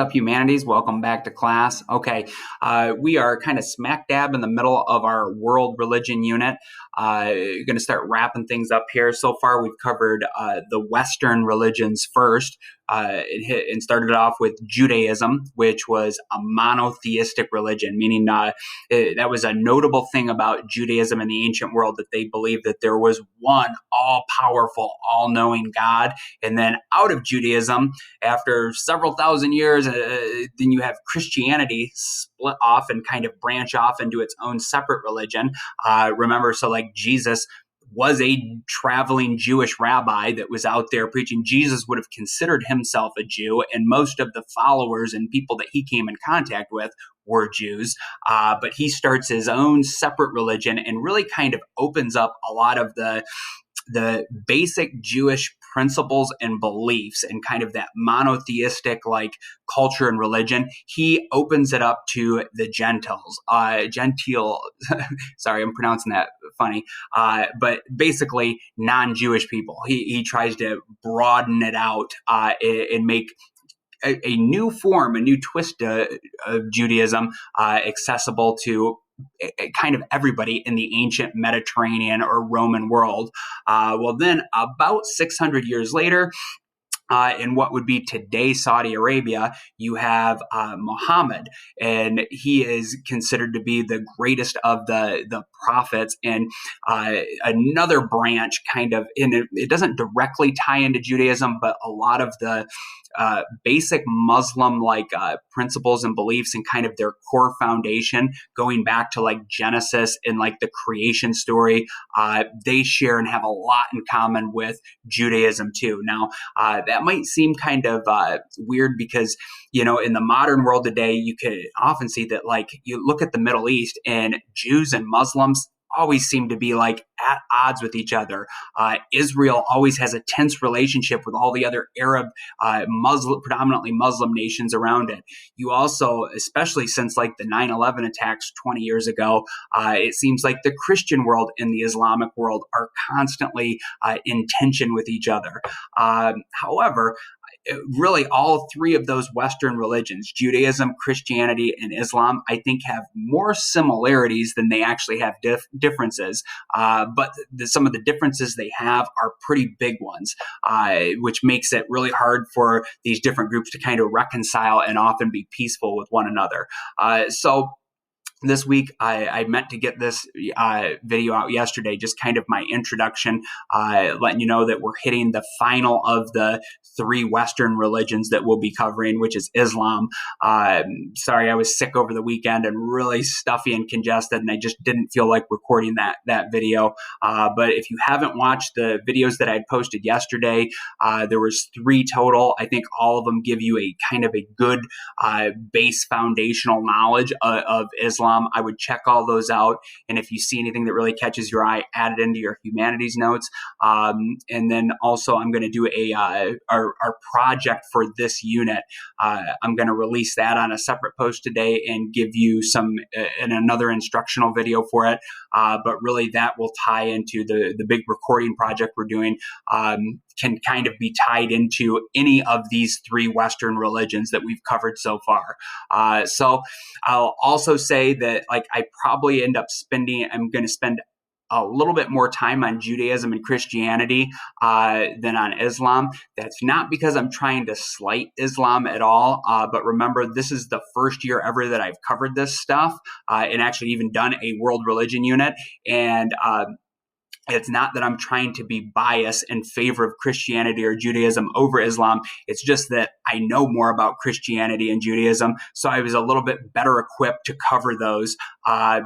Up, humanities? Welcome back to class. Okay, we are kind of smack dab in the middle of our world religion unit. Going to start wrapping things up here. So far, we've covered the Western religions first. And started off with Judaism, which was a monotheistic religion, meaning that was a notable thing about Judaism in the ancient world, that they believed that there was one all-powerful, all-knowing God. And then out of Judaism, after several thousand years, then you have Christianity split off and kind of branch off into its own separate religion. Remember, so like Jesus was a traveling Jewish rabbi that was out there preaching. Jesus would have considered himself a Jew, and most of the followers and people that he came in contact with were Jews. But he starts his own separate religion and really kind of opens up a lot of the basic Jewish principles and beliefs and kind of that monotheistic like culture and religion. He opens it up to the Gentiles, sorry, I'm pronouncing that funny, but basically non-Jewish people. He tries to broaden it out and make a new form, a new twist of Judaism accessible to kind of everybody in the ancient Mediterranean or Roman world. Well, then about 600 years later, in what would be today Saudi Arabia, you have Muhammad, and he is considered to be the greatest of the prophets. And another branch, kind of, it doesn't directly tie into Judaism, but a lot of the basic Muslim like principles and beliefs and kind of their core foundation, going back to like Genesis and like the creation story, they share and have a lot in common with Judaism too. Now, that might seem kind of weird because, you know, in the modern world today, you could often see that, like, you look at the Middle East and Jews and Muslims always seem to be like at odds with each other. Israel always has a tense relationship with all the other Arab, predominantly Muslim nations around it. You also, especially since like the 9/11 attacks 20 years ago, it seems like the Christian world and the Islamic world are constantly in tension with each other. However, really all three of those Western religions, Judaism, Christianity, and Islam, I think have more similarities than they actually have differences. But some of the differences they have are pretty big ones, which makes it really hard for these different groups to kind of reconcile and often be peaceful with one another. So this week, I meant to get this video out yesterday, just kind of my introduction, letting you know that we're hitting the final of the three Western religions that we'll be covering, which is Islam. Sorry, I was sick over the weekend and really stuffy and congested, and I just didn't feel like recording that video. But if you haven't watched the videos that I had posted yesterday, there was 3 total. I think all of them give you a kind of a good base foundational knowledge of Islam. I would check all those out, and if you see anything that really catches your eye, add it into your humanities notes. And then also, I'm going to do our project for this unit. I'm going to release that on a separate post today and give you another instructional video for it. But really, that will tie into the big recording project we're doing. Can kind of be tied into any of these 3 Western religions that we've covered so far. So I'll also say that, like, I'm going to spend a little bit more time on Judaism and Christianity than on Islam. That's not because I'm trying to slight Islam at all, but remember, this is the first year ever that I've covered this stuff and actually even done a world religion unit. And it's not that I'm trying to be biased in favor of Christianity or Judaism over Islam. It's just that I know more about Christianity and Judaism, so I was a little bit better equipped to cover those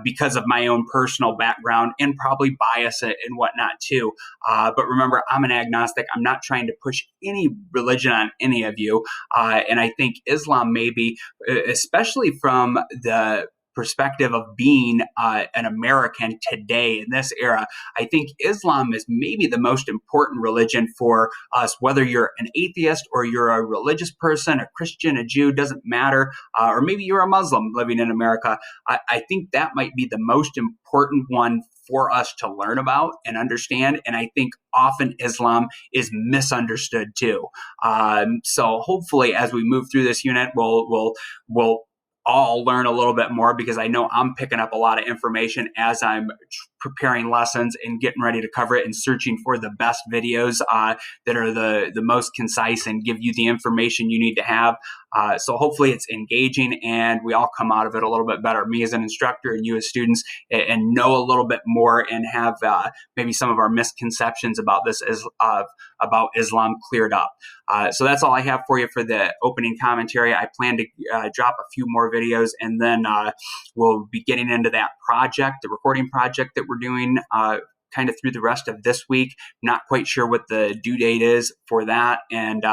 because of my own personal background and probably bias and whatnot too. But remember, I'm an agnostic. I'm not trying to push any religion on any of you. And I think Islam maybe, especially from the perspective of being an American today in this era, I think Islam is maybe the most important religion for us, whether you're an atheist or you're a religious person, a Christian, a Jew, doesn't matter, or maybe you're a Muslim living in America. I think that might be the most important one for us to learn about and understand. And I think often Islam is misunderstood too. So hopefully, as we move through this unit, we'll all learn a little bit more, because I know I'm picking up a lot of information as I'm preparing lessons and getting ready to cover it and searching for the best videos that are the most concise and give you the information you need to have. So hopefully it's engaging and we all come out of it a little bit better, me as an instructor and you as students, and know a little bit more and have maybe some of our misconceptions about about Islam cleared up. So that's all I have for you for the opening commentary. I plan to drop a few more videos, and then we'll be getting into that project, the recording project that we're doing kind of through the rest of this week. Not quite sure what the due date is for that. And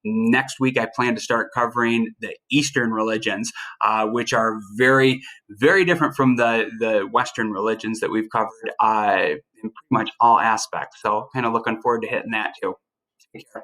next week, I plan to start covering the Eastern religions, which are very, very different from the Western religions that we've covered in pretty much all aspects. So kind of looking forward to hitting that too. Take care.